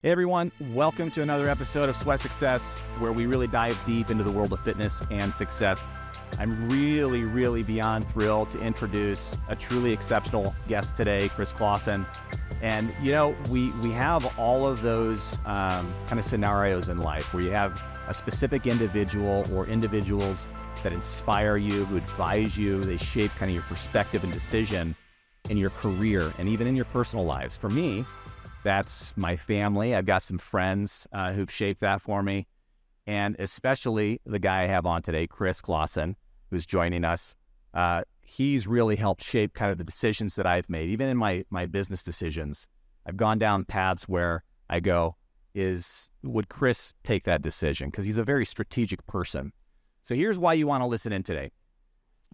Hey everyone, welcome to another episode of Sweat Success, where we really dive deep into the world of fitness and success. I'm really beyond thrilled to introduce a truly exceptional guest today, Chris Clawson. And you know, we have all of those kind of scenarios in life where you have a specific individual or individuals that inspire you, who advise you, they shape kind of your perspective and decision in your career and even in your personal lives. For me, that's my family. I've got some friends who've shaped that for me. And especially the guy I have on today, Chris Clawson, who's joining us. He's really helped shape kind of the decisions that I've made. Even in my business decisions, I've gone down paths where I go, would Chris take that decision? Because he's a very strategic person. So here's why you want to listen in today.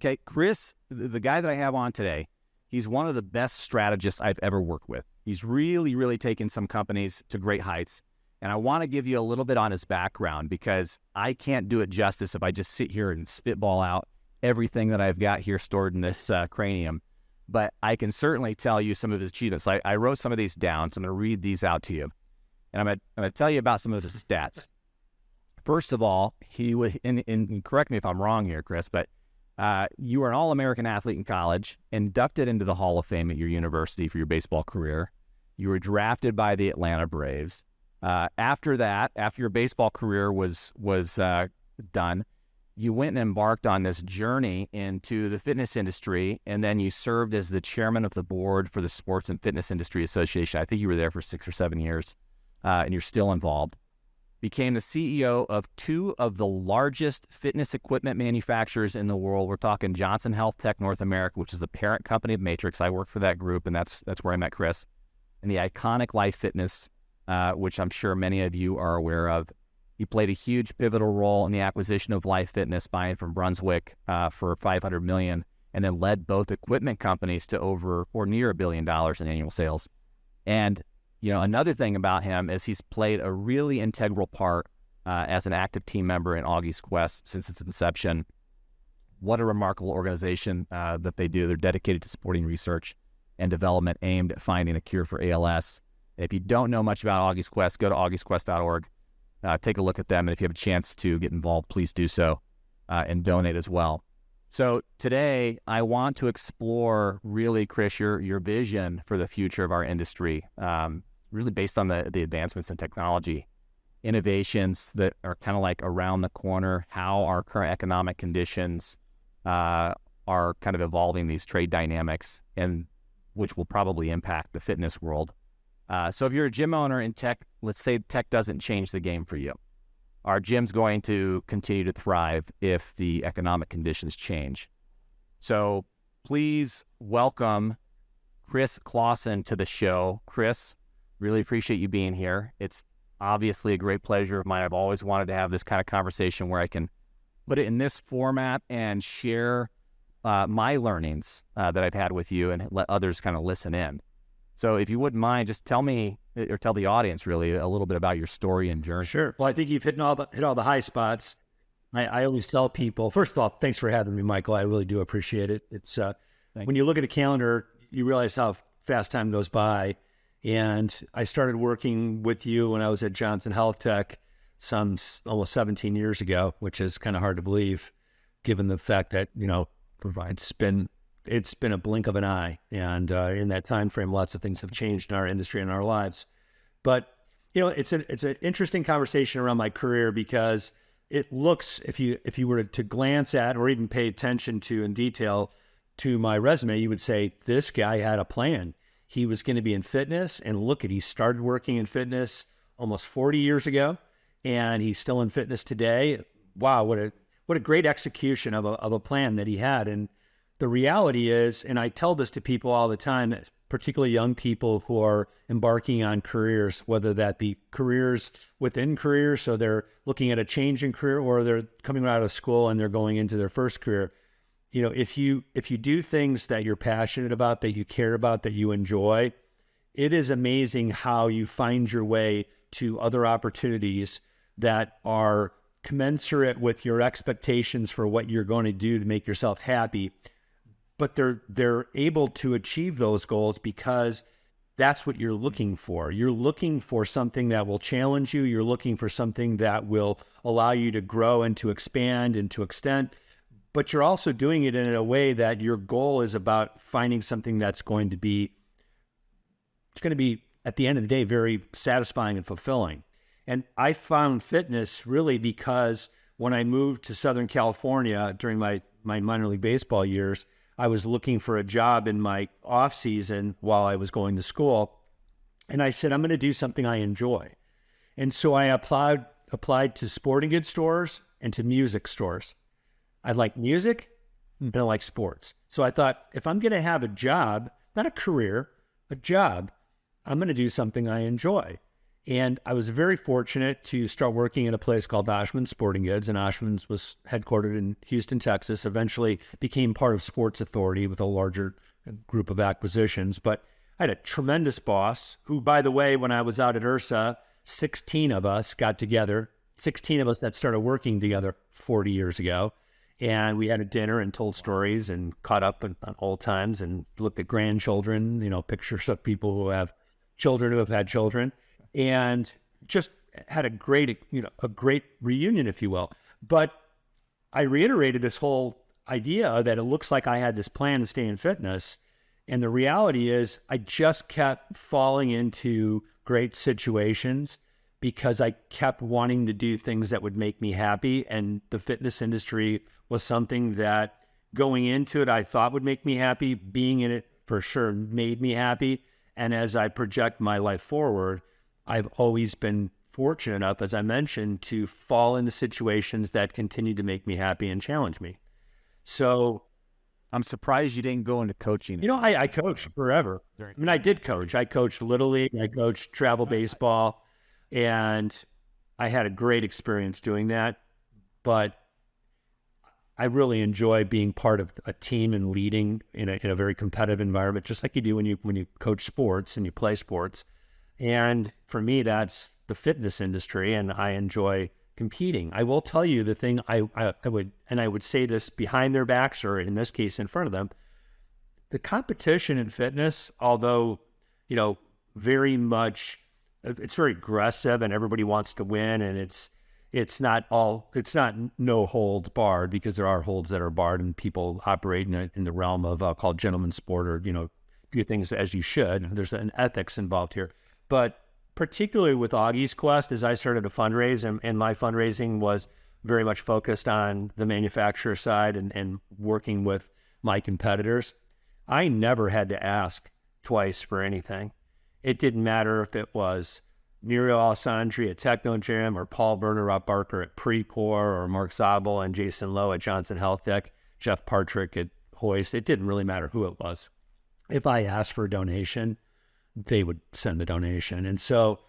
Okay, Chris, the guy that I have on today, he's one of the best strategists I've ever worked with. He's really taken some companies to great heights. And I want to give you a little bit on his background because I can't do it justice if I just sit here and spitball out everything that I've got here stored in this cranium. But I can certainly tell you some of his achievements. I wrote some of these down, so I'm going to read these out to you. And I'm going to tell you about some of his stats. First of all, he was, and correct me if I'm wrong here, Chris, but you were an All-American athlete in college, inducted into the Hall of Fame at your university for your baseball career. You were drafted by the Atlanta Braves. After that, after your baseball career was done, you went and embarked on this journey into the fitness industry, and then you served as the chairman of the board for the Sports and Fitness Industry Association. I think you were there for 6 or 7 years, and you're still involved. Became the CEO of 2 of the largest fitness equipment manufacturers in the world. We're talking Johnson Health Tech North America, which is the parent company of Matrix. I work for that group, and that's where I met Chris. And the iconic Life Fitness, which I'm sure many of you are aware of. He played a huge pivotal role in the acquisition of Life Fitness, buying from Brunswick for $500 million, and then led both equipment companies to over or near $1 billion in annual sales. And you know, another thing about him is he's played a really integral part as an active team member in Augie's quest since its inception. What a remarkable organization that they do. They're dedicated to supporting research and development aimed at finding a cure for ALS. If you don't know much about Augie's Quest, go to augiesquest.org. Take a look at them, and if you have a chance to get involved, please do so and donate as well. So today, I want to explore really, Chris, your vision for the future of our industry, really based on the advancements in technology, innovations that are kind of like around the corner, how our current economic conditions are kind of evolving these trade dynamics, and which will probably impact the fitness world. So if you're a gym owner in tech, let's say tech doesn't change the game for you. Our gym's going to continue to thrive if the economic conditions change. So please welcome Chris Clawson to the show. Chris, really appreciate you being here. It's obviously a great pleasure of mine. I've always wanted to have this kind of conversation where I can put it in this format and share my learnings that I've had with you and let others kind of listen in. So if you wouldn't mind, just tell me, or tell the audience really, a little bit about your story and journey. Sure. Well, I think you've hit all the high spots. I always tell people, first of all, thanks for having me, Michael. I really do appreciate it. It's when you look at a calendar, you realize how fast time goes by. And I started working with you when I was at Johnson Health Tech almost 17 years ago, which is kind of hard to believe, given the fact that, you know, it's been a blink of an eye. And in that time frame, lots of things have changed in our industry and our lives. But, you know, it's an interesting conversation around my career because it looks, if you were to glance at or even pay attention to in detail to my resume, you would say, this guy had a plan. He was going to be in fitness, and look he started working in fitness almost 40 years ago, and he's still in fitness today. Wow, what a great execution of a plan that he had. And the reality is, and I tell this to people all the time, particularly young people who are embarking on careers, whether that be careers within careers, so they're looking at a change in career, or they're coming out of school and they're going into their first career. You know, if you do things that you're passionate about, that you care about, that you enjoy, it is amazing how you find your way to other opportunities that are commensurate with your expectations for what you're going to do to make yourself happy. But they're able to achieve those goals because that's what you're looking for. You're looking for something that will challenge you. You're looking for something that will allow you to grow and to expand and to extend. But you're also doing it in a way that your goal is about finding something that's going to be, at the end of the day, very satisfying and fulfilling. And I found fitness really because when I moved to Southern California during my minor league baseball years, I was looking for a job in my off season while I was going to school. And I said, I'm going to do something I enjoy. And so I applied to sporting goods stores and to music stores. I like music and I like sports. So I thought, if I'm going to have a job, not a career, a job, I'm going to do something I enjoy. And I was very fortunate to start working in a place called Oshman Sporting Goods, and Oshman's was headquartered in Houston, Texas, eventually became part of Sports Authority with a larger group of acquisitions. But I had a tremendous boss who, by the way, when I was out at URSA, 16 of us got together, 16 of us that started working together 40 years ago. And we had a dinner and told stories and caught up on old times and looked at grandchildren, pictures of people who have children who have had children. And just had a great reunion, if you will. But I reiterated this whole idea that it looks like I had this plan to stay in fitness. And the reality is I just kept falling into great situations because I kept wanting to do things that would make me happy. And the fitness industry was something that going into it, I thought would make me happy. Being in it for sure made me happy. And as I project my life forward, I've always been fortunate enough, as I mentioned, to fall into situations that continue to make me happy and challenge me. So I'm surprised you didn't go into coaching. I coached forever. I did coach. I coached Little League. I coached travel baseball, and I had a great experience doing that. But I really enjoy being part of a team and leading in a very competitive environment, just like you do when you coach sports and you play sports. And for me, that's the fitness industry, and I enjoy competing. I will tell you the thing I would say this behind their backs, or in this case, in front of them. The competition in fitness, although, very much, it's very aggressive and everybody wants to win, and it's not no holds barred, because there are holds that are barred and people operate in the realm of called gentleman's sport, or, do things as you should. There's an ethics involved here. But particularly with Augie's Quest, as I started to fundraise, and my fundraising was very much focused on the manufacturer side and working with my competitors, I never had to ask twice for anything. It didn't matter if it was Muriel Alessandri at Techno Gym, or Paul Berner, Rob Barker at Precor, or Mark Zabel and Jason Lowe at Johnson Health Tech, Jeff Partrick at Hoist. It didn't really matter who it was. If I asked for a donation, they would send the donation. And so,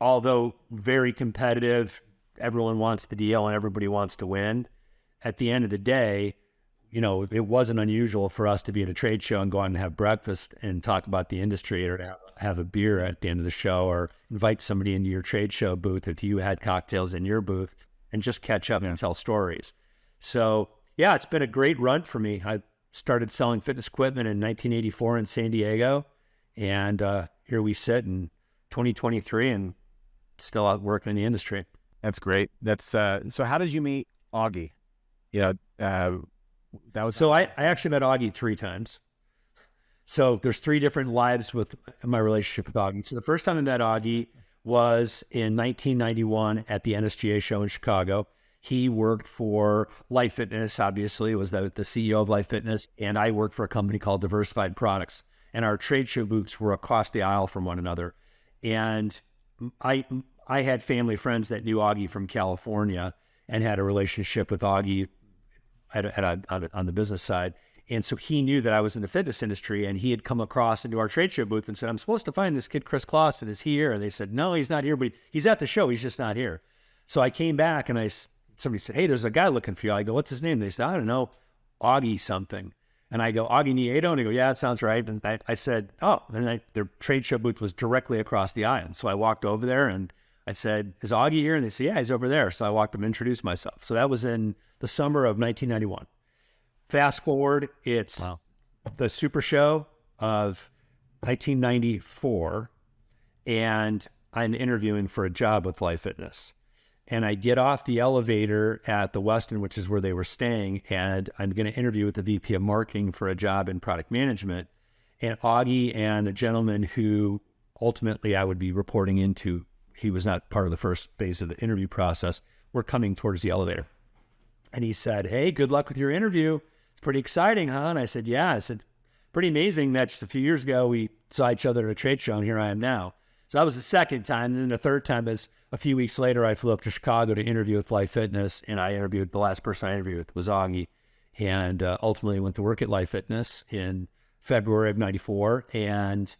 although very competitive, everyone wants the deal and everybody wants to win, at the end of the day, it wasn't unusual for us to be at a trade show and go out and have breakfast and talk about the industry, or have a beer at the end of the show, or invite somebody into your trade show booth if you had cocktails in your booth, and just catch up and tell stories. So, yeah, it's been a great run for me. I started selling fitness equipment in 1984 in San Diego. And here we sit in 2023 and still out working in the industry. That's great. That's so how did you meet Augie? So I actually met Augie 3 times. So there's 3 different lives with my relationship with Augie. So the first time I met Augie was in 1991 at the NSGA show in Chicago. He worked for Life Fitness, obviously, was the CEO of Life Fitness, and I worked for a company called Diversified Products. And our trade show booths were across the aisle from one another. And I had family friends that knew Augie from California and had a relationship with Augie on the business side. And so he knew that I was in the fitness industry, and he had come across into our trade show booth and said, I'm supposed to find this kid, Chris Clawson. Is he here? And they said, no, he's not here, but he's at the show. He's just not here. So I came back and somebody said, hey, there's a guy looking for you. I go, what's his name? They said, I don't know, Augie something. And I go, Augie Nieto? And they go, yeah, that sounds right. And I said, oh, and their trade show booth was directly across the aisle. So I walked over there and I said, is Augie here? And they said, yeah, he's over there. So I walked up and introduced myself. So that was in the summer of 1991. Fast forward, it's the Super Show of 1994, and I'm interviewing for a job with Life Fitness. And I get off the elevator at the Westin, which is where they were staying, and I'm going to interview with the VP of marketing for a job in product management. And Augie and the gentleman who ultimately I would be reporting into, he was not part of the first phase of the interview process, were coming towards the elevator. And he said, "Hey, good luck with your interview. It's pretty exciting, huh?" And I said, "Yeah." I said, "Pretty amazing that just a few years ago we saw each other at a trade show, and here I am now." So that was the second time. And then the third time is a few weeks later, I flew up to Chicago to interview with Life Fitness, and I interviewed, the last person I interviewed with was Augie, and ultimately went to work at Life Fitness in February of 94. And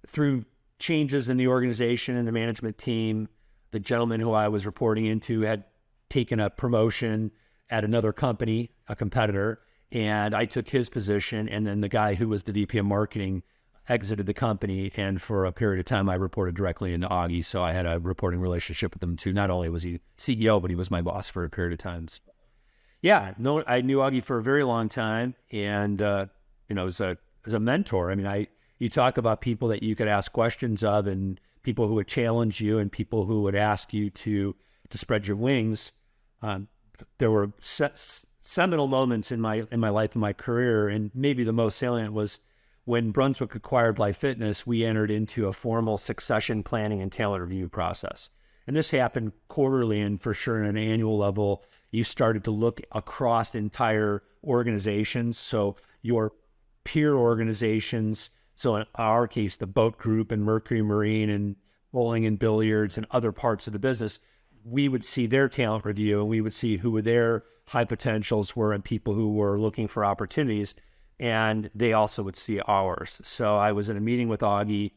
through changes in the organization and the management team, the gentleman who I was reporting into had taken a promotion at another company, a competitor, and I took his position. And then the guy who was the VP of marketing exited the company, and for a period of time I reported directly into Augie, so I had a reporting relationship with him too. Not only was he CEO, but he was my boss for a period of time. So, yeah, no, I knew Augie for a very long time, and as a mentor. I mean, you talk about people that you could ask questions of, and people who would challenge you, and people who would ask you to spread your wings. There were seminal moments in my life and my career, and maybe the most salient was when Brunswick acquired Life Fitness. We entered into a formal succession planning and talent review process. And this happened quarterly, and for sure on an annual level, you started to look across entire organizations. So your peer organizations, so in our case, the boat group and Mercury Marine and bowling and billiards and other parts of the business, we would see their talent review, and we would see who their high potentials were and people who were looking for opportunities. And they also would see ours. So I was in a meeting with Augie.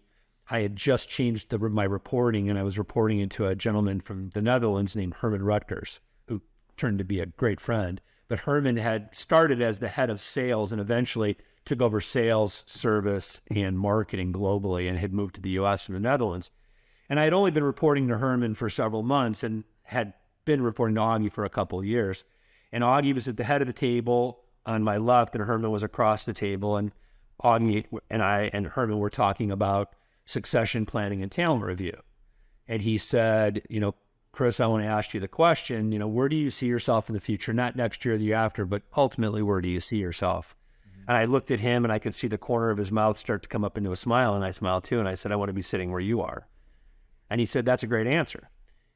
I had just changed my reporting, and I was reporting into a gentleman from the Netherlands named Herman Rutgers, who turned to be a great friend. But Herman had started as the head of sales and eventually took over sales, service, and marketing globally, and had moved to the U.S. from the Netherlands. And I had only been reporting to Herman for several months and had been reporting to Augie for a couple of years. And Augie was at the head of the table on my left, and Herman was across the table, and Augie and I and Herman were talking about succession planning and talent review. And he said, "Chris, I want to ask you the question, where do you see yourself in the future? Not next year or the year after, but ultimately, where do you see yourself?" Mm-hmm. And I looked at him, and I could see the corner of his mouth start to come up into a smile, and I smiled too. And I said, "I want to be sitting where you are." And he said, "That's a great answer."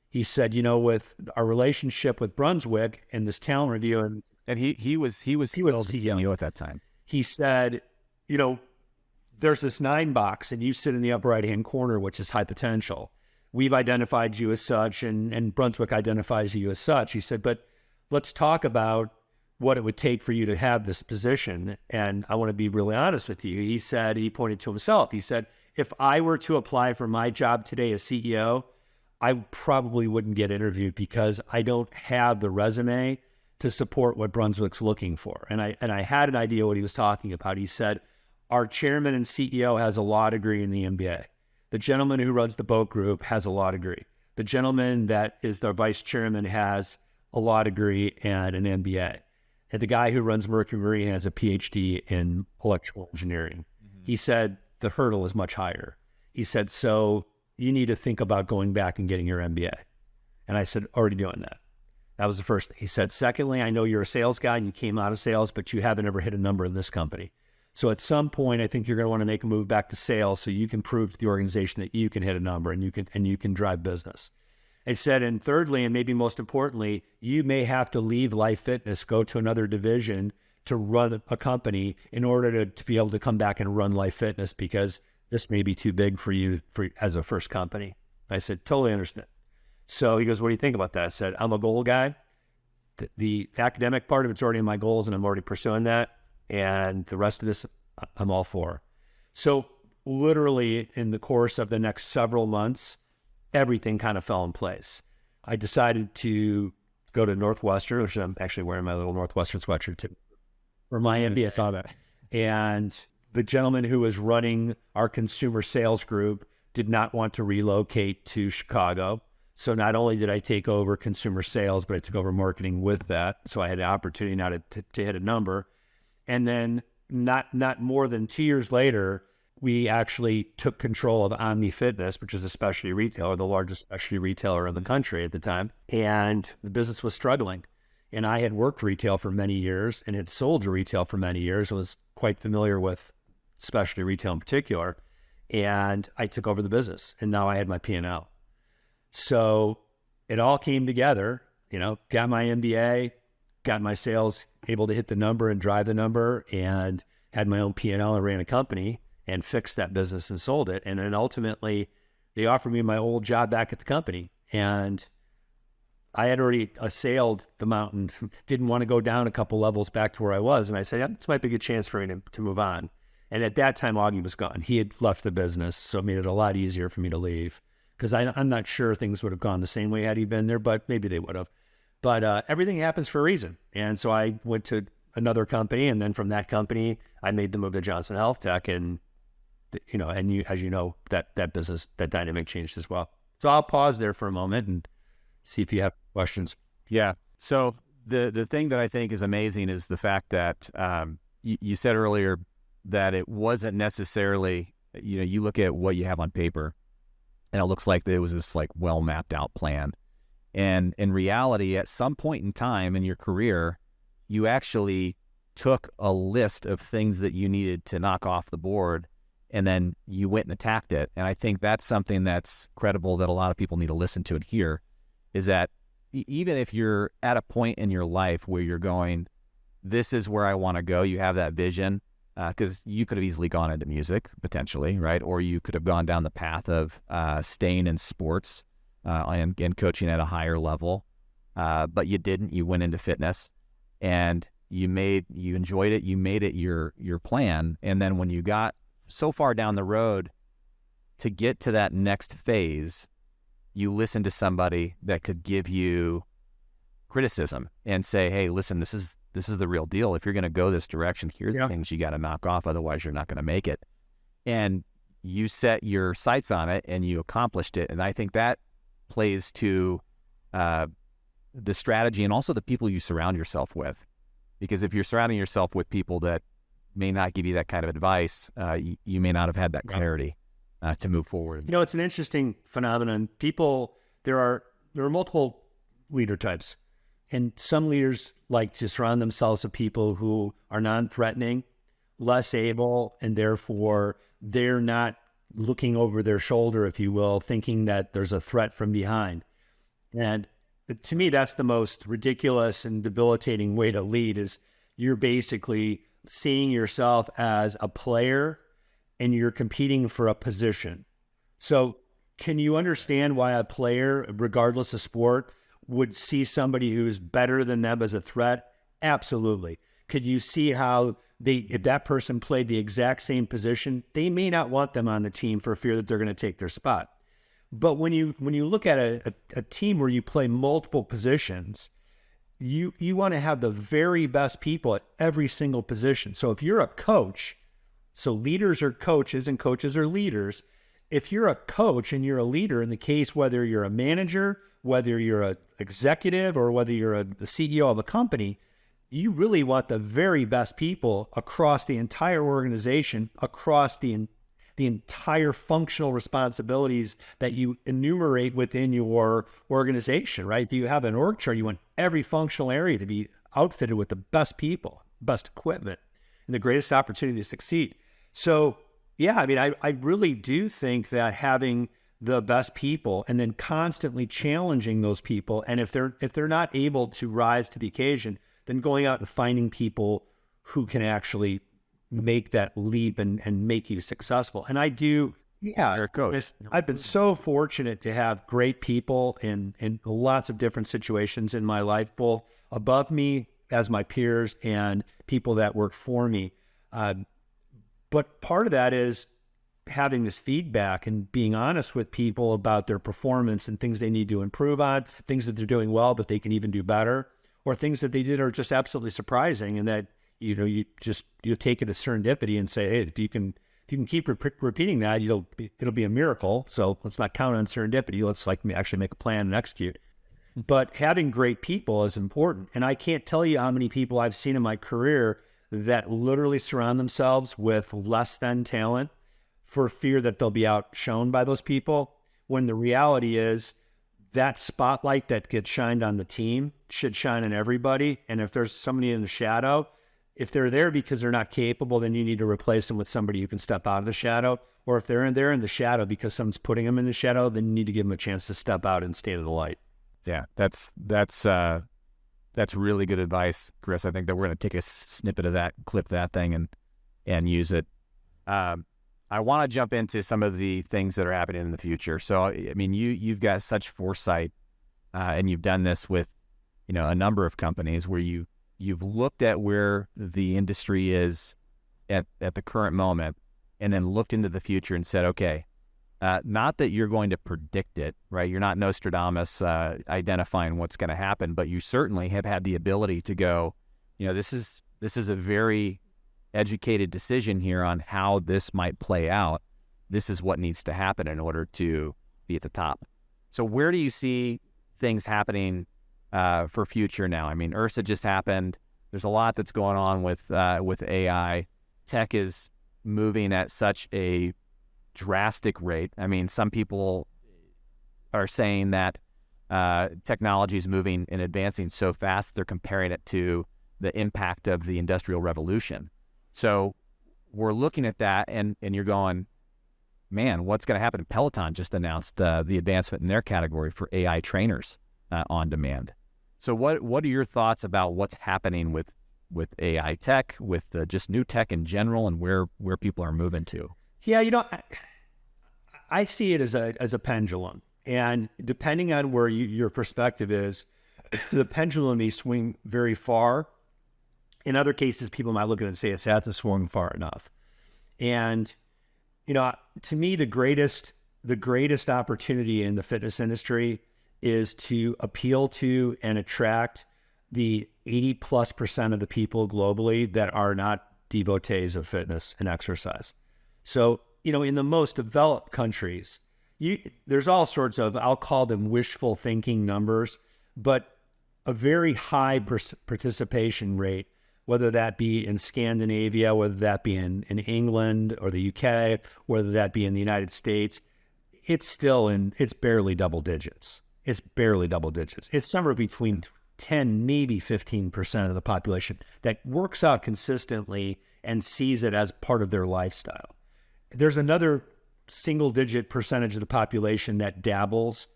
He said, with our relationship with Brunswick and this talent review, and he was CEO at that time. He said, there's this 9 box, and you sit in the upper right-hand corner, which is high potential. We've identified you as such, and Brunswick identifies you as such. He said, but let's talk about what it would take for you to have this position. And I want to be really honest with you. He said, he pointed to himself. He said, if I were to apply for my job today as CEO, I probably wouldn't get interviewed because I don't have the resume to support what Brunswick's looking for. And I had an idea what he was talking about. He said, our chairman and CEO has a law degree in the MBA. The gentleman who runs the boat group has a law degree. The gentleman that is the vice chairman has a law degree and an MBA. And the guy who runs Mercury Marine has a PhD in electrical engineering. Mm-hmm. He said, the hurdle is much higher. He said, so you need to think about going back and getting your MBA. And I said, already doing that. That was the first thing. He said, secondly, I know you're a sales guy and you came out of sales, but you haven't ever hit a number in this company. So at some point, I think you're going to want to make a move back to sales so you can prove to the organization that you can hit a number and you can drive business. I said, and thirdly, and maybe most importantly, you may have to leave Life Fitness, go to another division to run a company in order to be able to come back and run Life Fitness because this may be too big for you as a first company. I said, totally understand. So he goes, what do you think about that? I said, I'm a goal guy. The academic part of it's already in my goals and I'm already pursuing that. And the rest of this, I'm all for. So literally in the course of the next several months, everything kind of fell in place. I decided to go to Northwestern, which I'm actually wearing my little Northwestern sweatshirt too, for my MBA. I saw that. And the gentleman who was running our consumer sales group did not want to relocate to Chicago. So not only did I take over consumer sales, but I took over marketing with that. So I had an opportunity now to hit a number. And then not more than 2 years later, we actually took control of Omni Fitness, which is a specialty retailer, the largest specialty retailer in the country at the time. And the business was struggling. And I had worked retail for many years and had sold to retail for many years. I was quite familiar with specialty retail in particular. And I took over the business, and now I had my P&L. So it all came together, got my MBA, got my sales, able to hit the number and drive the number, and had my own P&L and ran a company and fixed that business and sold it. And then ultimately they offered me my old job back at the company. And I had already assailed the mountain, didn't want to go down a couple levels back to where I was. And I said, yeah, this might be a good chance for me to move on. And at that time, Augie was gone. He had left the business, so it made it a lot easier for me to leave, because I'm not sure things would have gone the same way had he been there, but maybe they would have. But everything happens for a reason. And so I went to another company, and then from that company, I made the move to Johnson Health Tech, and as you know, that business, that dynamic changed as well. So I'll pause there for a moment and see if you have questions. Yeah. So the thing that I think is amazing is the fact that you said earlier that it wasn't necessarily, you look at what you have on paper and it looks like there was this like well mapped out plan. And in reality, at some point in time in your career, you actually took a list of things that you needed to knock off the board, and then you went and attacked it. And I think that's something that's credible that a lot of people need to listen to and hear, is that even if you're at a point in your life where you're going, this is where I want to go, you have that vision, because you could have easily gone into music potentially, right? Or you could have gone down the path of staying in sports and coaching at a higher level, but you didn't. You went into fitness, and you enjoyed it. You made it your plan, and then when you got so far down the road to get to that next phase, you listened to somebody that could give you criticism and say, hey, listen, this is the real deal. If you're going to go this direction, here's the things you got to knock off. Otherwise, you're not going to make it. And you set your sights on it and you accomplished it. And I think that plays to the strategy and also the people you surround yourself with. Because if you're surrounding yourself with people that may not give you that kind of advice, you may not have had that clarity to move forward. It's an interesting phenomenon. There are multiple leader types. And some leaders like to surround themselves with people who are non-threatening, less able, and therefore they're not looking over their shoulder, if you will, thinking that there's a threat from behind. And to me, that's the most ridiculous and debilitating way to lead, is you're basically seeing yourself as a player and you're competing for a position. So can you understand why a player, regardless of sport, would see somebody who's better than them as a threat? Absolutely. Could you see how if that person played the exact same position, they may not want them on the team for fear that they're going to take their spot. But when you look at a team where you play multiple positions, you want to have the very best people at every single position. So if you're a coach, so leaders are coaches and coaches are leaders. If you're a coach and you're a leader, in the case whether you're a manager, whether you're an executive, or whether you're the CEO of a company, you really want the very best people across the entire organization, across the entire functional responsibilities that you enumerate within your organization, right? If you have an org chart, you want every functional area to be outfitted with the best people, best equipment, and the greatest opportunity to succeed. So, yeah, I mean, I really do think that having the best people and then constantly challenging those people, and if they're not able to rise to the occasion, then going out and finding people who can actually make that leap and make you successful. And I do, You're a coach. I've been so fortunate to have great people in lots of different situations in my life, both above me as my peers and people that work for me. But part of that is having this feedback and being honest with people about their performance and things they need to improve on, things that they're doing well, but they can even do better, or things that they did are just absolutely surprising, and that, you take it as serendipity and say, hey, if you can keep repeating that, it'll be a miracle. So let's not count on serendipity. Let's actually make a plan and execute. But having great people is important. And I can't tell you how many people I've seen in my career that literally surround themselves with less than talent, for fear that they'll be outshone by those people, when the reality is that spotlight that gets shined on the team should shine on everybody. And if there's somebody in the shadow, if they're there because they're not capable, then you need to replace them with somebody who can step out of the shadow. Or if they're in the shadow because someone's putting them in the shadow, then you need to give them a chance to step out and stay to the light. Yeah, that's really good advice, Chris. I think that we're going to take a snippet of that, clip that thing, and use it. I want to jump into some of the things that are happening in the future. So, I mean, you've got such foresight, and you've done this with, a number of companies where you've looked at where the industry is at the current moment, and then looked into the future and said, okay, not that you're going to predict it, right? You're not Nostradamus identifying what's going to happen, but you certainly have had the ability to go, this is a very educated decision here on how this might play out. This is what needs to happen in order to be at the top. So where do you see things happening for future now? I mean, Ursa just happened. There's a lot that's going on with AI. Tech is moving at such a drastic rate. I mean, some people are saying that technology is moving and advancing so fast, they're comparing it to the impact of the Industrial Revolution. So we're looking at that, and you're going, man, what's going to happen? Peloton just announced the advancement in their category for AI trainers on demand. So what are your thoughts about what's happening with AI tech, with just new tech in general, and where people are moving to? Yeah, I see it as a pendulum, and depending on where your perspective is, the pendulum may swing very far. In other cases, people might look at it and say it's hasn't swung far enough. And, to me, the greatest opportunity in the fitness industry is to appeal to and attract the 80+% of the people globally that are not devotees of fitness and exercise. So, in the most developed countries, there's all sorts of, I'll call them wishful thinking numbers, but a very high participation rate, whether that be in Scandinavia, whether that be in England or the UK, whether that be in the United States, it's barely double digits. It's barely double digits. It's somewhere between 10, maybe 15% of the population that works out consistently and sees it as part of their lifestyle. There's another single-digit percentage of the population that dabbles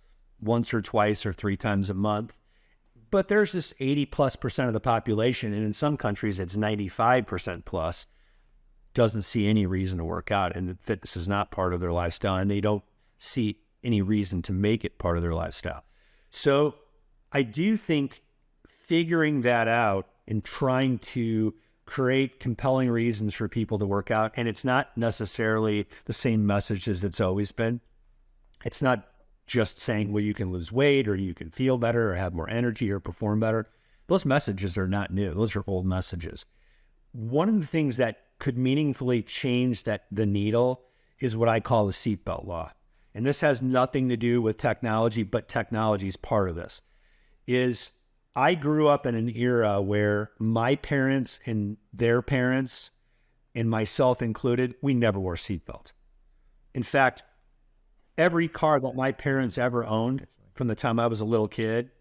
once or twice or 3 times a month. But there's this 80+% of the population, and in some countries it's 95% plus, doesn't see any reason to work out, and fitness is not part of their lifestyle, and they don't see any reason to make it part of their lifestyle. So I do think figuring that out and trying to create compelling reasons for people to work out, and it's not necessarily the same message as it's always been. It's not just saying, well, you can lose weight or you can feel better or have more energy or perform better. Those messages are not new. Those are old messages. One of the things that could meaningfully change the needle is what I call the seatbelt law. And this has nothing to do with technology, but technology is part of this. I grew up in an era where my parents and their parents, and myself included, we never wore seatbelts. In fact, every car that my parents ever owned from the time I was a little kid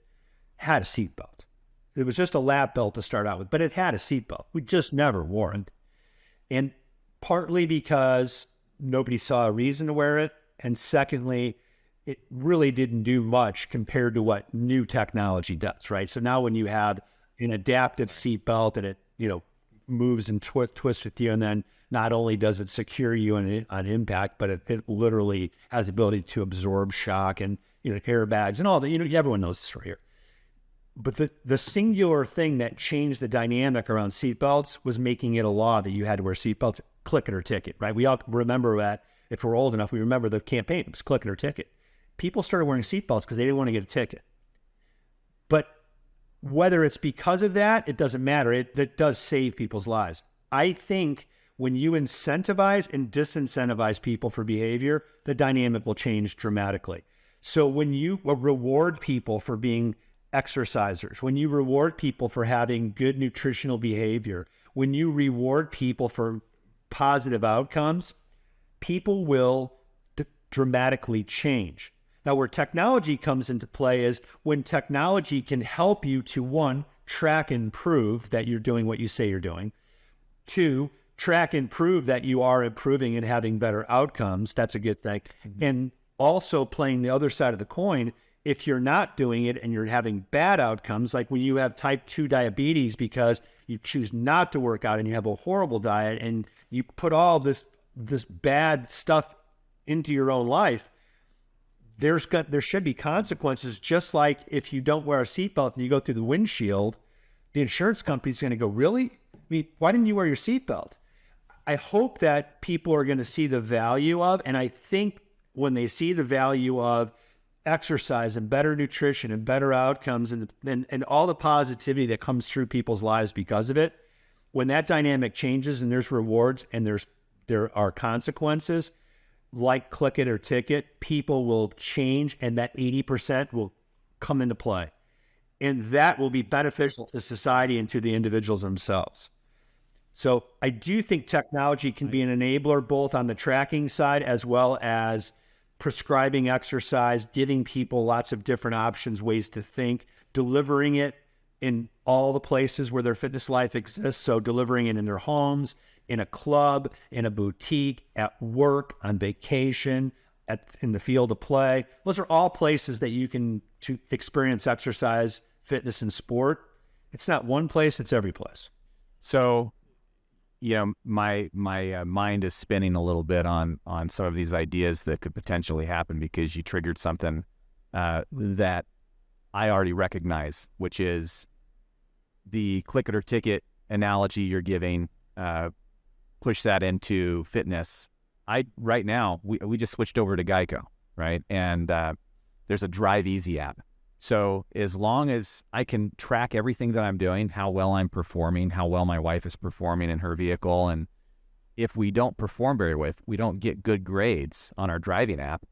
had a seatbelt. It was just a lap belt to start out with, but it had a seatbelt. We just never wore it. And partly because nobody saw a reason to wear it, and secondly, it really didn't do much compared to what new technology does, right? So now when you have an adaptive seatbelt and it, moves and twists with you, and then not only does it secure you on impact, but it literally has the ability to absorb shock and, airbags and all that. Everyone knows this right here. But the singular thing that changed the dynamic around seatbelts was making it a law that you had to wear seatbelts, click it or ticket, right? We all remember that. If we're old enough, we remember the campaign. It was click it or ticket. People started wearing seatbelts because they didn't want to get a ticket. But whether it's because of that, it doesn't matter. It does save people's lives. I think when you incentivize and disincentivize people for behavior, the dynamic will change dramatically. So when you reward people for being exercisers, when you reward people for having good nutritional behavior, when you reward people for positive outcomes, people will dramatically change. Now, where technology comes into play is when technology can help you to, one, track and prove that you're doing what you say you're doing. Two, track and prove that you are improving and having better outcomes. That's a good thing. And also playing the other side of the coin, if you're not doing it and you're having bad outcomes, like when you have type 2 diabetes because you choose not to work out and you have a horrible diet and you put all this bad stuff into your own life, there should be consequences. Just like if you don't wear a seatbelt and you go through the windshield, the insurance company's going to go, really? I mean, why didn't you wear your seatbelt? I hope that people are going to see the value of, and I think when they see the value of exercise and better nutrition and better outcomes and all the positivity that comes through people's lives because of it, when that dynamic changes and there's rewards and there are consequences, like click it or ticket, people will change and that 80% will come into play. And that will be beneficial to society and to the individuals themselves. So I do think technology can be an enabler both on the tracking side as well as prescribing exercise, giving people lots of different options, ways to think, delivering it in all the places where their fitness life exists. So delivering it in their homes, in a club, in a boutique, at work, on vacation, in the field of play. Those are all places that you can to experience exercise, fitness, and sport. It's not one place, it's every place. So, my mind is spinning a little bit on some of these ideas that could potentially happen because you triggered something that I already recognize, which is the click it or ticket analogy you're giving. Push that into fitness. Right now we just switched over to Geico, right? And there's a Drive Easy app. So as long as I can track everything that I'm doing, how well I'm performing, how well my wife is performing in her vehicle, and if we don't perform very well, if we don't get good grades on our driving app,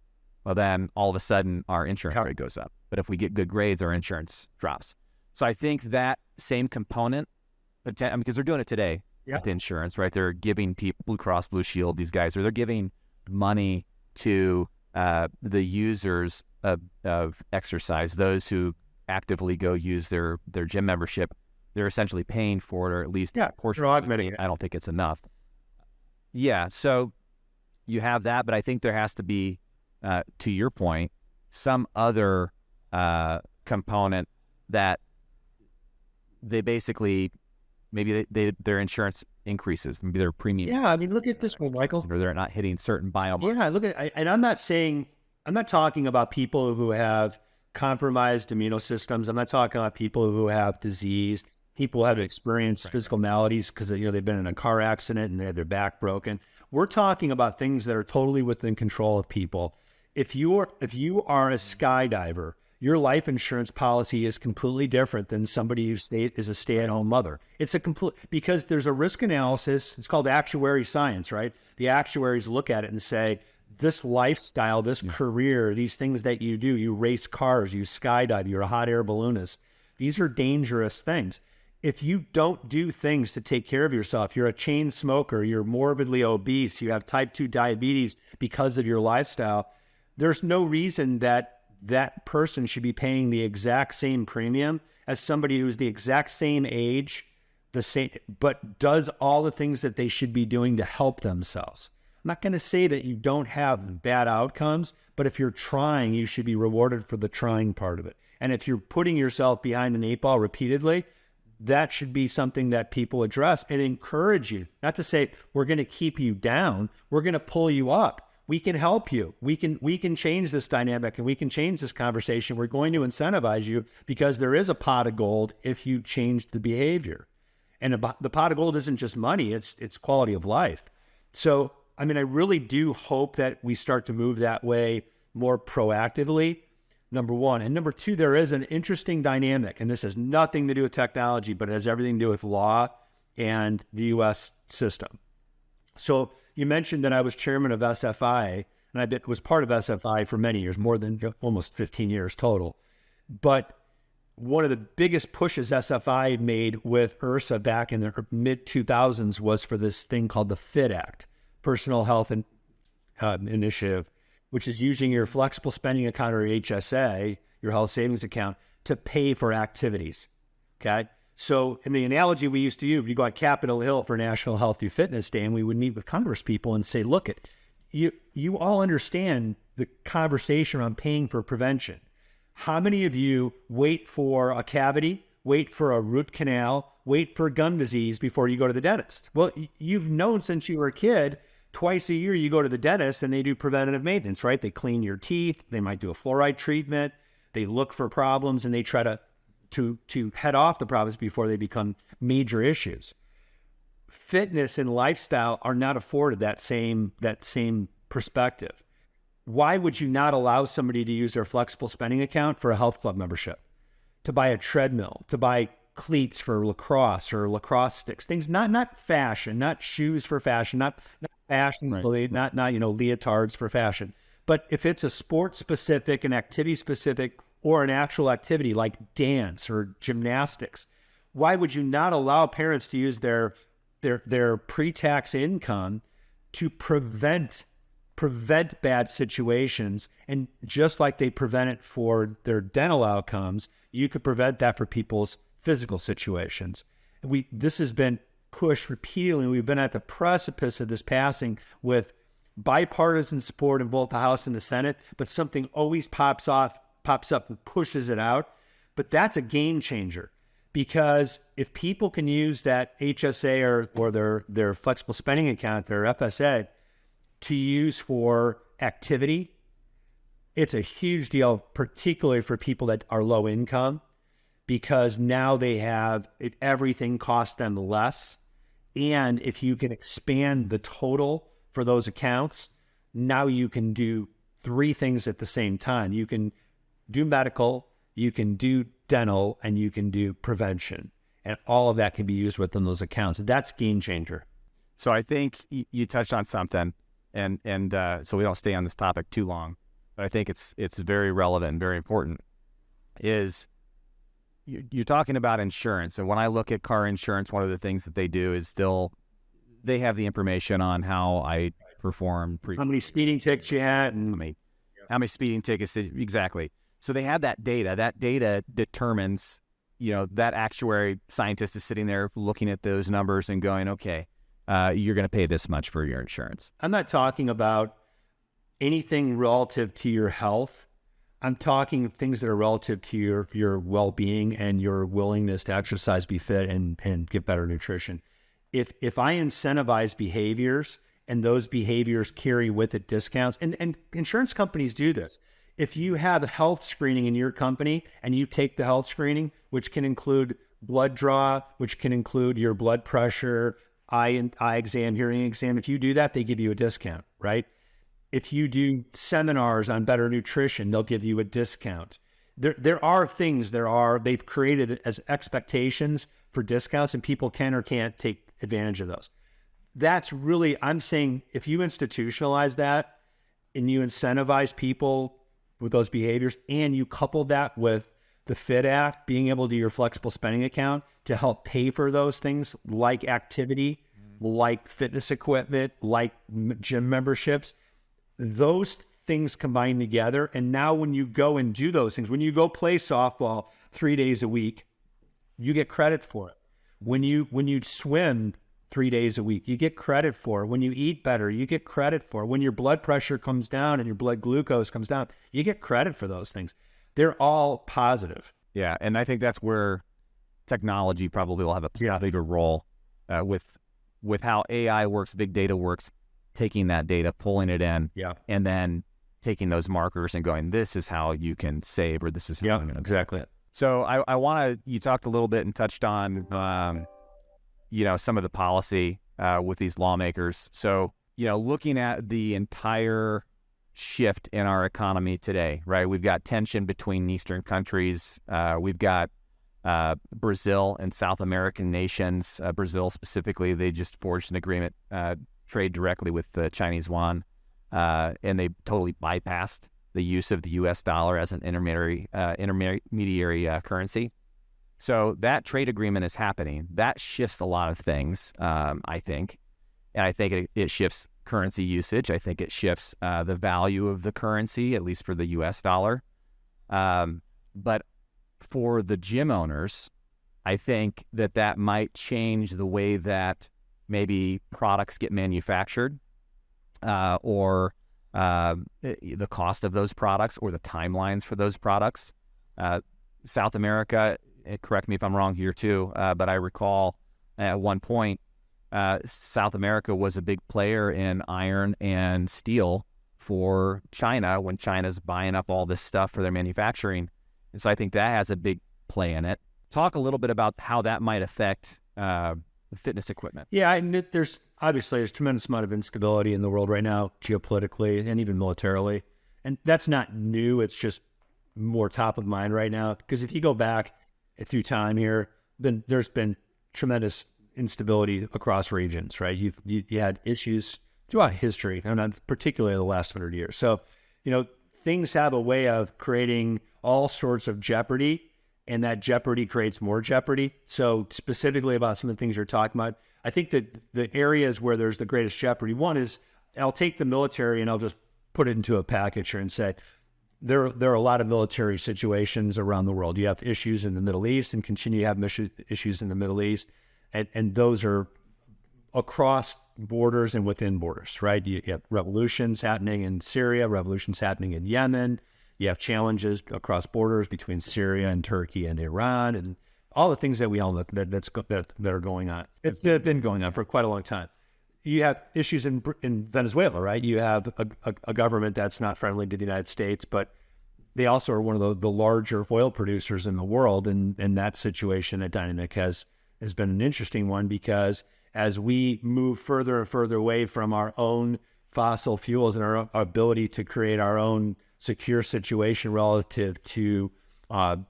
well then all of a sudden our insurance rate goes up. But if we get good grades, our insurance drops. So I think that same component, because they're doing it today with insurance, right? They're giving people, Blue Cross Blue Shield, these guys, or they're giving money to the users of exercise, those who actively go use their gym membership. They're essentially paying for it, or at least a portion. I don't think it's enough. Yeah, so you have that, but I think there has to be, to your point, some other component that they basically, maybe their insurance increases, maybe their premium. Yeah, I mean, look at this one, Michael. Or they're not hitting certain biomarkers. Yeah, and I'm not talking about people who have compromised immune systems. I'm not talking about people who have disease, people who have experienced physical maladies because they've been in a car accident and they had their back broken. We're talking about things that are totally within control of people. If you are a skydiver, your life insurance policy is completely different than somebody who is a stay-at-home mother. It's because there's a risk analysis. It's called actuary science, right? The actuaries look at it and say, this lifestyle, this career, these things that you do, you race cars, you skydive, you're a hot air balloonist. These are dangerous things. If you don't do things to take care of yourself, you're a chain smoker, you're morbidly obese, you have type 2 diabetes because of your lifestyle, there's no reason that person should be paying the exact same premium as somebody who's the exact same age, but does all the things that they should be doing to help themselves. I'm not going to say that you don't have bad outcomes, but if you're trying, you should be rewarded for the trying part of it. And if you're putting yourself behind an 8-ball repeatedly, that should be something that people address and encourage you. Not to say we're going to keep you down, we're going to pull you up. We can help you. We can change this dynamic and we can change this conversation. We're going to incentivize you because there is a pot of gold if you change the behavior. And the pot of gold isn't just money, it's quality of life. So, I mean, I really do hope that we start to move that way more proactively, number one. And number two, there is an interesting dynamic, and this has nothing to do with technology, but it has everything to do with law and the U.S. system. So you mentioned that I was chairman of SFI, and I was part of SFI for many years, more than almost 15 years total. But one of the biggest pushes SFI made with IHRSA back in the mid-2000s was for this thing called the FIT Act, Personal Health and initiative, which is using your flexible spending account or HSA, your health savings account, to pay for activities. Okay. So in the analogy we used to use, we go on Capitol Hill for National Health Through Fitness Day, and we would meet with Congress people and say, look, you all understand the conversation around paying for prevention. How many of you wait for a cavity, wait for a root canal, wait for gum disease before you go to the dentist? Well, you've known since you were a kid, twice a year you go to the dentist and they do preventative maintenance, right? They clean your teeth, they might do a fluoride treatment, they look for problems, and they try to head off the problems before they become major issues. Fitness and lifestyle are not afforded that same perspective. Why would you not allow somebody to use their flexible spending account for a health club membership, to buy a treadmill, to buy cleats for lacrosse or lacrosse sticks, things not fashion, not shoes for fashion, not fashion, right. not leotards for fashion. But if it's a sport specific, an activity specific, or an actual activity like dance or gymnastics, why would you not allow parents to use their pre-tax income to prevent bad situations? And just like they prevent it for their dental outcomes, you could prevent that for people's physical situations. This has been pushed repeatedly. We've been at the precipice of this passing with bipartisan support in both the House and the Senate, but something always pops up and pushes it out. But that's a game changer, because if people can use that HSA or their flexible spending account, their FSA, to use for activity, it's a huge deal, particularly for people that are low income, because now they have everything costs them less. And if you can expand the total for those accounts, now you can do three things at the same time. You can do medical, you can do dental, and you can do prevention. And all of that can be used within those accounts. That's game changer. So I think you touched on something, and so we don't stay on this topic too long, but I think it's very relevant and very important, is you're talking about insurance. And when I look at car insurance, one of the things that they do is they have the information on how I perform. How many speeding tickets you had, and how many speeding tickets, exactly. So they have that data. That data determines, that actuary scientist is sitting there looking at those numbers and going, okay, you're going to pay this much for your insurance. I'm not talking about anything relative to your health. I'm talking things that are relative to your well-being and your willingness to exercise, be fit, and get better nutrition. If I incentivize behaviors and those behaviors carry with it discounts, and insurance companies do this. If you have a health screening in your company and you take the health screening, which can include blood draw, which can include your blood pressure, eye exam, hearing exam, if you do that, they give you a discount, right? If you do seminars on better nutrition, they'll give you a discount. There are things they've created as expectations for discounts, and people can or can't take advantage of those. That's really, I'm saying, if you institutionalize that and you incentivize people with those behaviors, and you couple that with the FIT Act, being able to do your flexible spending account to help pay for those things like activity, like fitness equipment, like gym memberships, those things combine together. And now when you go and do those things, when you go play softball 3 days a week, you get credit for it. When you swim 3 days a week, you get credit for it. When you eat better, you get credit for it. When your blood pressure comes down and your blood glucose comes down, you get credit for those things. They're all positive. Yeah, and I think that's where technology probably will have a bigger role with how AI works, big data works, taking that data, pulling it in, and then taking those markers and going, this is how you can save, or this is how exactly. So I want to, you talked a little bit and touched on, some of the policy with these lawmakers. So, looking at the entire shift in our economy today, right? We've got tension between Eastern countries. We've got Brazil and South American nations. Brazil specifically, they just forged an agreement, trade directly with the Chinese yuan, and they totally bypassed the use of the U.S. dollar as an intermediary currency. So that trade agreement is happening. That shifts a lot of things, I think. And I think it shifts currency usage. I think it shifts the value of the currency, at least for the U.S. dollar. But for the gym owners, I think that might change the way that maybe products get manufactured, or the cost of those products, or the timelines for those products. South America, correct me if I'm wrong here too, but I recall at one point, South America was a big player in iron and steel for China when China's buying up all this stuff for their manufacturing. And so I think that has a big play in it. Talk a little bit about how that might affect fitness equipment. Yeah, there's a tremendous amount of instability in the world right now, geopolitically and even militarily. And that's not new. It's just more top of mind right now. Because if you go back through time here, then there's been tremendous instability across regions, right? You had issues throughout history, and not particularly the last 100 years. So, things have a way of creating all sorts of jeopardy, and that jeopardy creates more jeopardy. So specifically about some of the things you're talking about, I think that the areas where there's the greatest jeopardy, one is, I'll take the military and I'll just put it into a package here and say, there are a lot of military situations around the world. You have issues in the Middle East and continue to have issues in the Middle East. And those are across borders and within borders, right? You have revolutions happening in Syria, revolutions happening in Yemen. You have challenges across borders between Syria and Turkey and Iran, and all the things that we all know that are going on. It's been going on for quite a long time. You have issues in Venezuela, right? You have a government that's not friendly to the United States, but they also are one of the larger oil producers in the world, and that situation at dynamic has been an interesting one, because as we move further and further away from our own fossil fuels and our ability to create our own secure situation relative to our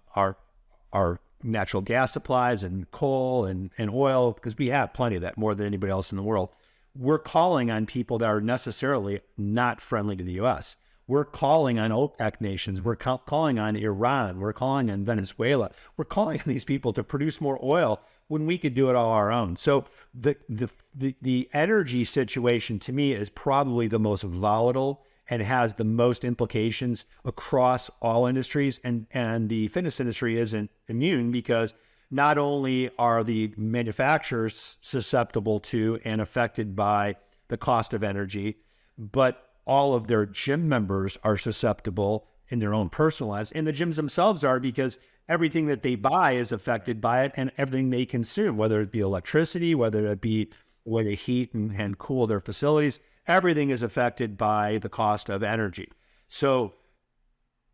natural gas supplies and coal and oil, because we have plenty of that, more than anybody else in the world, we're calling on people that are necessarily not friendly to the U.S. We're calling on OPEC nations. We're calling on Iran. We're calling on Venezuela. We're calling on these people to produce more oil when we could do it all our own. So the energy situation, to me, is probably the most volatile and has the most implications across all industries. And the fitness industry isn't immune, because not only are the manufacturers susceptible to and affected by the cost of energy, but all of their gym members are susceptible in their own personal lives. And the gyms themselves are, because everything that they buy is affected by it, and everything they consume, whether it be electricity, whether it be where they heat and cool their facilities, everything is affected by the cost of energy. So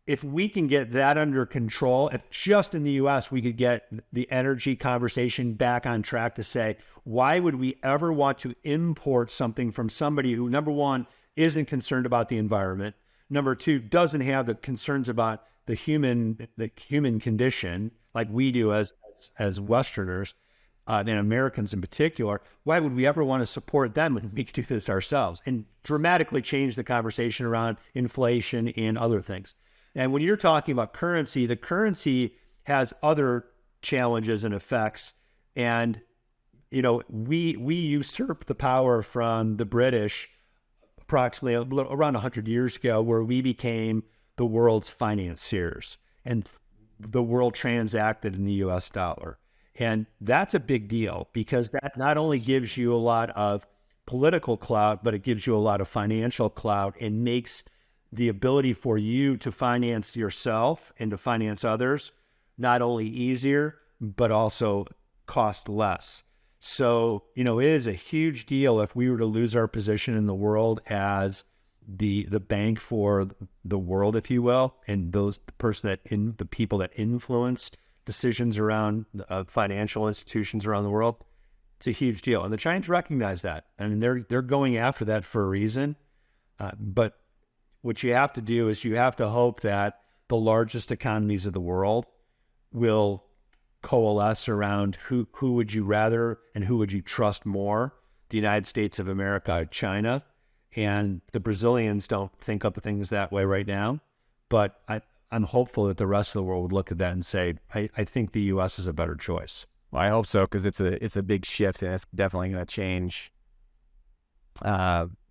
if we can get that under control, if just in the US we could get the energy conversation back on track to say, why would we ever want to import something from somebody who, number one, isn't concerned about the environment, number two, doesn't have the concerns about the human condition like we do as Westerners, and Americans in particular? Why would we ever want to support them when we could do this ourselves and dramatically change the conversation around inflation and other things? And when you're talking about currency, the currency has other challenges and effects. And, we usurped the power from the British approximately around 100 years ago, where we became the world's financiers, and the world transacted in the US dollar. And that's a big deal, because that not only gives you a lot of political clout, but it gives you a lot of financial clout, and makes the ability for you to finance yourself and to finance others not only easier, but also cost less. So, it is a huge deal if we were to lose our position in the world as the bank for the world, if you will, and the people that influence decisions around financial institutions around the world. It's a huge deal, and the Chinese recognize that, and they're going after that for a reason. But what you have to do is you have to hope that the largest economies of the world will coalesce around who would you rather and who would you trust more, the United States of America or China. And the Brazilians don't think of things that way right now, but I'm hopeful that the rest of the world would look at that and say, I think the U.S. is a better choice. Well, I hope so, because it's a big shift, and it's definitely going to change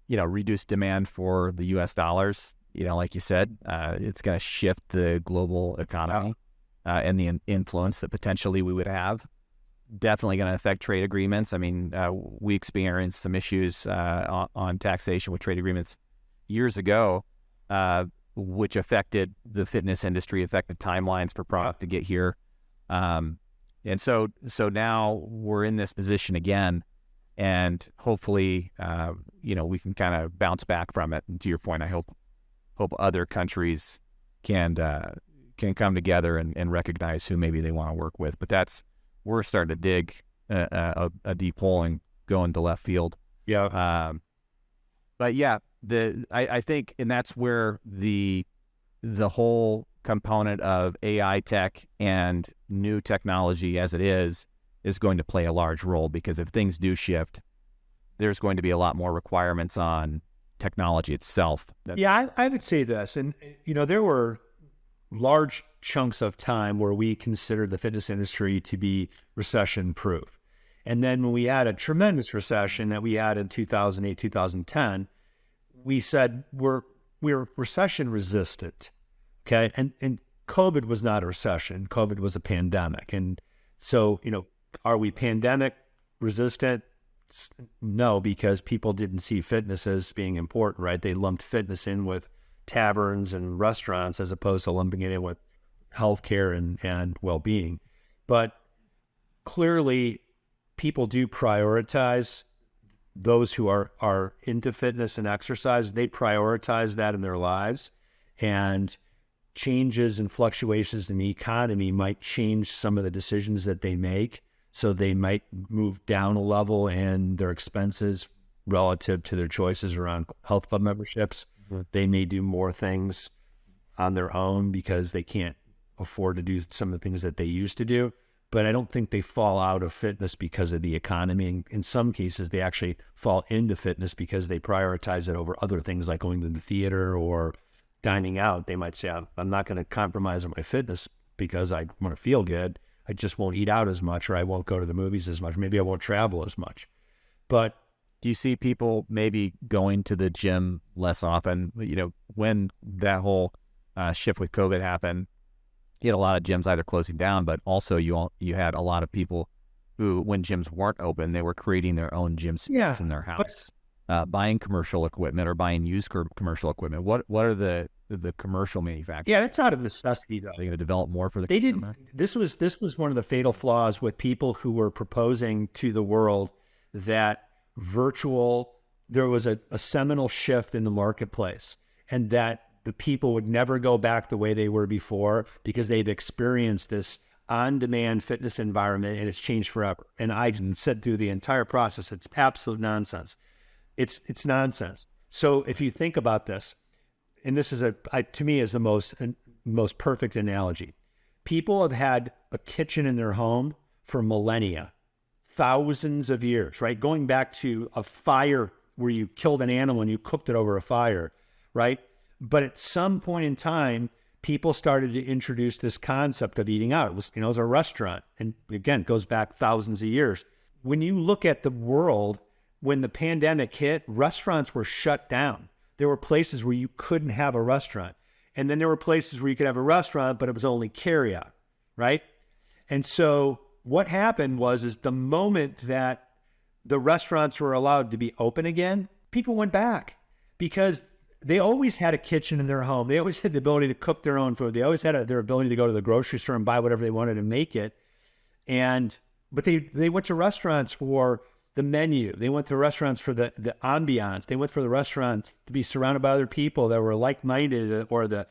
reduced demand for the U.S. dollars. Like you said, it's going to shift the global economy and the influence that potentially we would have. Definitely going to affect trade agreements. I mean, we experienced some issues on taxation with trade agreements years ago, which affected the fitness industry, affected timelines for product to get here. And so now we're in this position again, and hopefully, we can kind of bounce back from it. And to your point, I hope other countries can come together and recognize who maybe they want to work with. But we're starting to dig a deep hole and go into left field. Yeah. But yeah, I think, and that's where the whole component of AI tech and new technology as it is going to play a large role, because if things do shift, there's going to be a lot more requirements on technology itself. Yeah, I would say this. And, there were large chunks of time where we considered the fitness industry to be recession proof. And then when we had a tremendous recession that we had in 2008, 2010, we said we're recession resistant. Okay. And COVID was not a recession. COVID was a pandemic. And so, are we pandemic resistant? No, because people didn't see fitness as being important, right? They lumped fitness in with taverns and restaurants as opposed to lumping it in with healthcare and well-being. But clearly, people do prioritize those who are into fitness and exercise. They prioritize that in their lives, and changes and fluctuations in the economy might change some of the decisions that they make. So they might move down a level in their expenses relative to their choices around health club memberships. Mm-hmm. They may do more things on their own because they can't afford to do some of the things that they used to do. But I don't think they fall out of fitness because of the economy. In some cases, they actually fall into fitness because they prioritize it over other things like going to the theater or dining out. They might say, I'm not going to compromise on my fitness because I want to feel good. I just won't eat out as much, or I won't go to the movies as much. Maybe I won't travel as much. But do you see people maybe going to the gym less often? When that whole shift with COVID happened, you had a lot of gyms either closing down, but also you had a lot of people who, when gyms weren't open, they were creating their own gym space in their house, buying commercial equipment or buying used commercial equipment. What are the commercial manufacturers? Yeah, that's out of necessity, though. They're going to develop more for the They consumer? didn't. This was one of the fatal flaws with people who were proposing to the world that there was a seminal shift in the marketplace, and that the people would never go back the way they were before because they've experienced this on-demand fitness environment and it's changed forever. And I said through the entire process, it's absolute nonsense. It's nonsense. So if you think about this, and this is to me is the most perfect analogy. People have had a kitchen in their home for millennia, thousands of years, right? Going back to a fire where you killed an animal and you cooked it over a fire, right? But at some point in time, people started to introduce this concept of eating out. It was a restaurant. And again, it goes back thousands of years. When you look at the world, when the pandemic hit, restaurants were shut down. There were places where you couldn't have a restaurant. And then there were places where you could have a restaurant, but it was only carryout, right? And so what happened is the moment that the restaurants were allowed to be open again, people went back because they always had a kitchen in their home. They always had the ability to cook their own food. They always had their ability to go to the grocery store and buy whatever they wanted and make it. But they went to restaurants for the menu. They went to restaurants for the ambiance. They went for the restaurants to be surrounded by other people that were like-minded, or the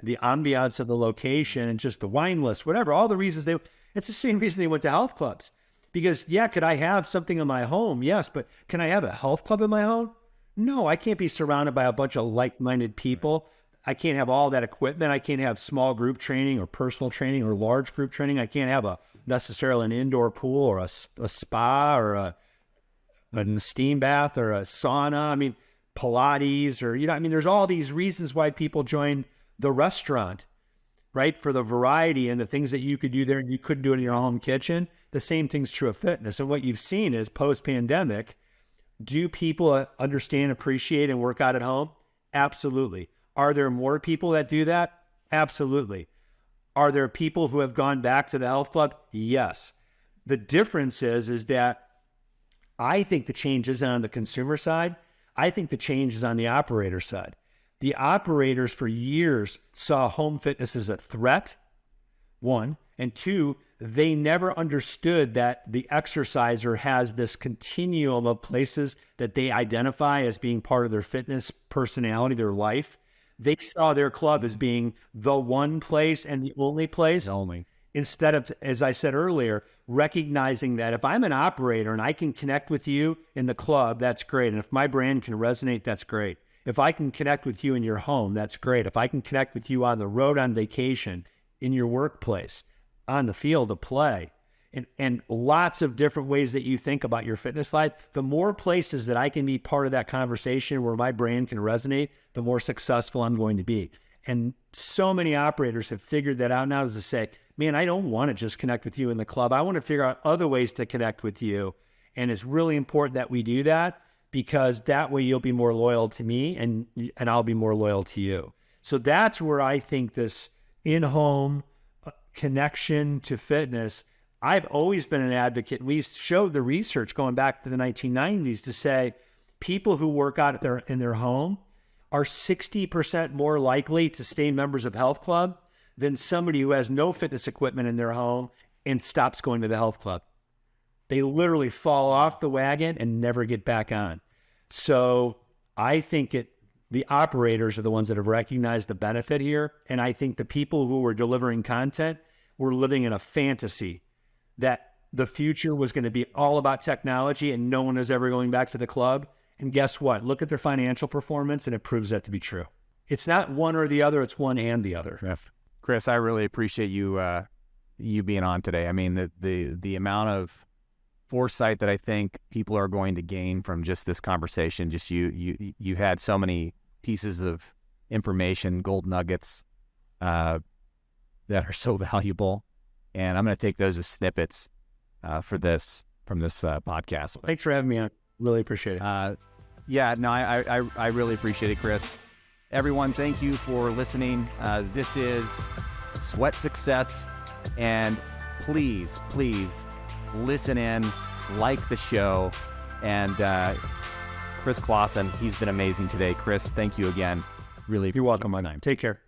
ambiance of the location and just the wine list, whatever. All the reasons it's the same reason they went to health clubs. Because, could I have something in my home? Yes, but can I have a health club in my home? No, I can't be surrounded by a bunch of like-minded people. I can't have all that equipment. I can't have small group training or personal training or large group training. I can't have necessarily an indoor pool or a spa or a steam bath or a sauna. I mean, Pilates or, there's all these reasons why people join the restaurant, right? For the variety and the things that you could do there and you couldn't do it in your home kitchen. The same thing's true of fitness. And what you've seen is post-pandemic, Do people understand, appreciate, and work out at home? Absolutely. Are there more people that do that? Absolutely. Are there people who have gone back to the health club? Yes. The difference is that I think the change isn't on the consumer side. I think the change is on the operator side. The operators for years saw home fitness as a threat, one, and two, they never understood that the exerciser has this continuum of places that they identify as being part of their fitness personality, their life. They saw their club as being the one place and the only place. Instead of, as I said earlier, recognizing that if I'm an operator and I can connect with you in the club, that's great. And if my brand can resonate, that's great. If I can connect with you in your home, that's great. If I can connect with you on the road, on vacation, in your workplace, on the field of play, and lots of different ways that you think about your fitness life, the more places that I can be part of that conversation where my brand can resonate, the more successful I'm going to be. And so many operators have figured that out now, as to say, man, I don't want to just connect with you in the club. I want to figure out other ways to connect with you. And it's really important that we do that, because that way you'll be more loyal to me and I'll be more loyal to you. So that's where I think this in-home connection to fitness, I've always been an advocate. We showed the research going back to the 1990s to say people who work out in their home are 60% more likely to stay members of health club than somebody who has no fitness equipment in their home and stops going to the health club. They literally fall off the wagon and never get back on. So I think the operators are the ones that have recognized the benefit here. And I think the people who were delivering content were living in a fantasy that the future was going to be all about technology and no one is ever going back to the club. And guess what? Look at their financial performance and it proves that to be true. It's not one or the other, it's one and the other. Chris, I really appreciate you being on today. I mean, the amount of foresight that I think people are going to gain from just this conversation, just you had so many pieces of information, gold nuggets that are so valuable. And I'm going to take those as snippets from this podcast. Thanks for having me on. Really appreciate it. I really appreciate it, Chris. Everyone, thank you for listening. This is Sweat Success, and please listen in, like the show, and Chris Clawson, he's been amazing today. Chris, thank you again. Really, you're welcome, my time. Take care.